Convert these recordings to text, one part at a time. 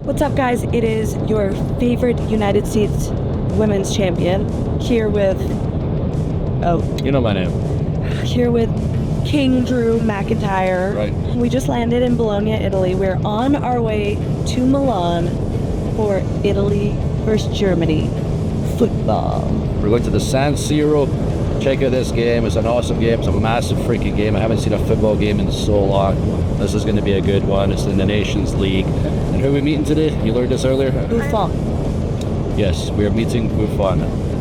What's up, guys? It is your favorite United States women's champion here with, you know my name. Here with King Drew McIntyre. Right. We just landed in Bologna, Italy. We're on our way to Milan for Italy versus Germany football. We're going to the San Siro. Check out this game. It's an awesome game. It's a massive freaking game. I haven't seen a football game in so long. This is going to be a good one. It's in the Nations League. And who are we meeting today? You learned this earlier? Buffon. Yes, we are meeting Buffon.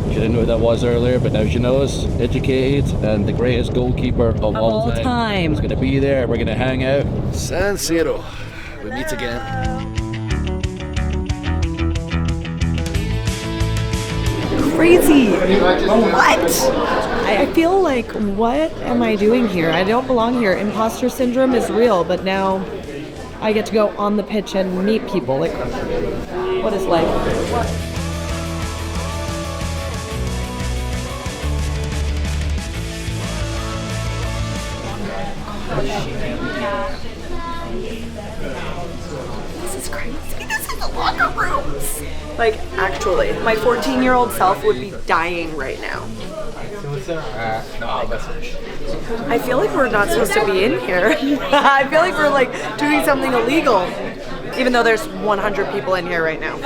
She didn't know who that was earlier, but now she knows. Educated and the greatest goalkeeper of all time. It's going to be there. We're going to hang out. San Siro. We meet again. Crazy. What? I feel like, what am I doing here? I don't belong here. Imposter syndrome is real, but now I get to go on the pitch and meet people. Like, what is life? This is crazy. This is the locker rooms. Like, actually, my 14-year-old self would be dying right now. I feel like we're not supposed to be in here. I feel like we're like doing something illegal, even though there's 100 people in here right now.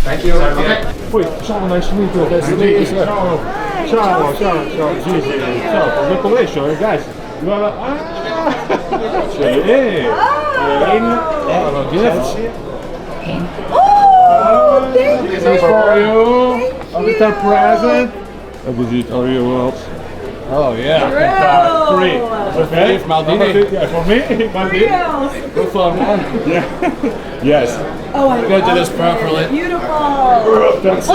Thank you. Okay. Poi, ciao, nice to meet you. Ciao, ciao, congratulations, guys. You are, hey. Oh, thank you. This is for you. A little present. A visit for you else. Oh, yeah. Free. Okay. Maldini. Yeah, for me, Maldini. Good fun, man. Yeah. Yes. Oh, I Go to this properly. beautiful. That's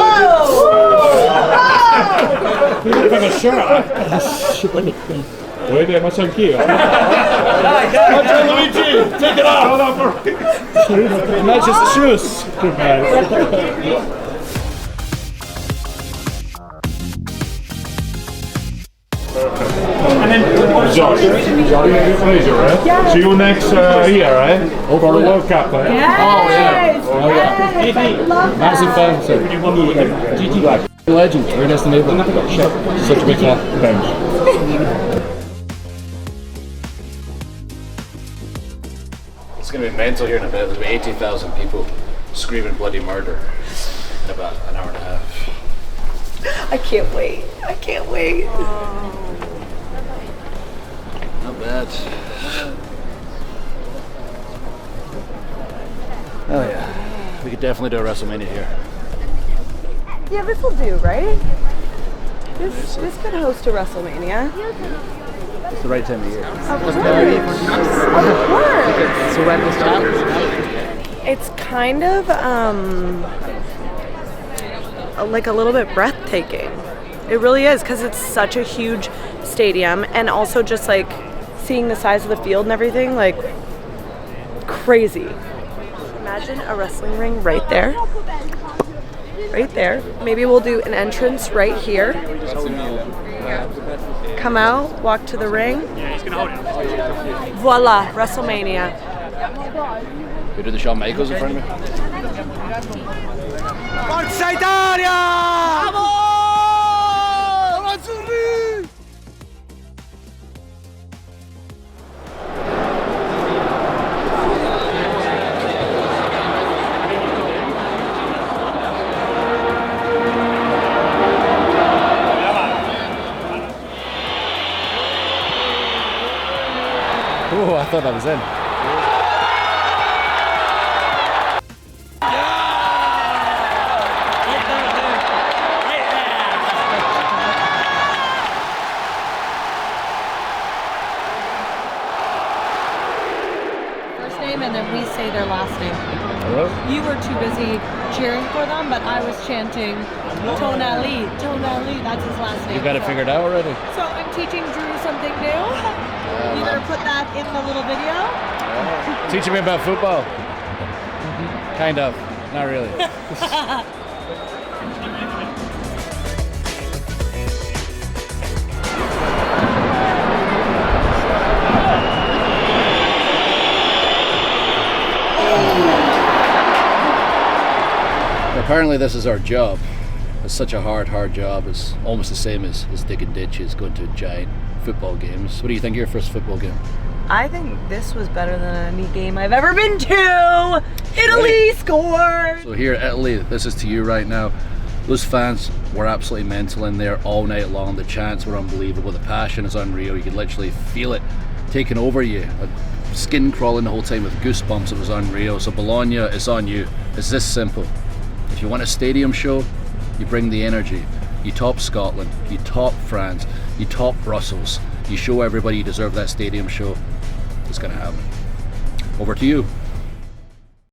Vedi, ma c'è anch'io. Dai, Luigi, take it off. No, for not just the shoes. Too bad. And then, Josh, pleasure, right? Yes. See you next year, right? For the World Cup, right? Yes. Oh, yeah. Yes. Love Massive that. fan. So, GG. Legend. Very nice to meet you. Such a big fan. Thanks. It's going to be mental here in a bit. There's about 80,000 people screaming bloody murder in about an hour and a half. I can't wait. I can't wait. Not bad. Oh yeah. We could definitely do a WrestleMania here. Yeah, this will do, right? This could host a WrestleMania. It's the right time of year. Of course. So when this happens, It's kind of like a little bit breathtaking. It really is, because it's such a huge stadium, and also just like seeing the size of the field and everything, like crazy. Imagine a wrestling ring right there. Right there. Maybe we'll do an entrance right here. Come out, walk to the ring. Voila, WrestleMania. we do the Shawn Michaels in front of me. Forza Italia! Vamos! Azzurri! Oh, I thought I was in. First name, and then we say their last name. Hello? You were too busy cheering for them, but I was chanting Tonali. Tonali, that's his last name. You got it figured out already? So I'm teaching Drew something new. You better put that in the little video. Teaching me about football. Kind of. Not really. apparently this is our job. It's such a hard job. It's almost the same as digging ditches, going to giant football games. What do you think of your first football game? I think this was better than any game I've ever been to. Italy scored. So here, Italy, this is to you right now. Those fans were absolutely mental in there all night long. The chants were unbelievable. The passion is unreal. You could literally feel it taking over you. Skin crawling the whole time with goosebumps. It was unreal. So Bologna, it's on you. It's this simple. If you want a stadium show, you bring the energy. You top Scotland, you top France, you top Brussels. You show everybody you deserve that stadium show. It's going to happen. Over to you.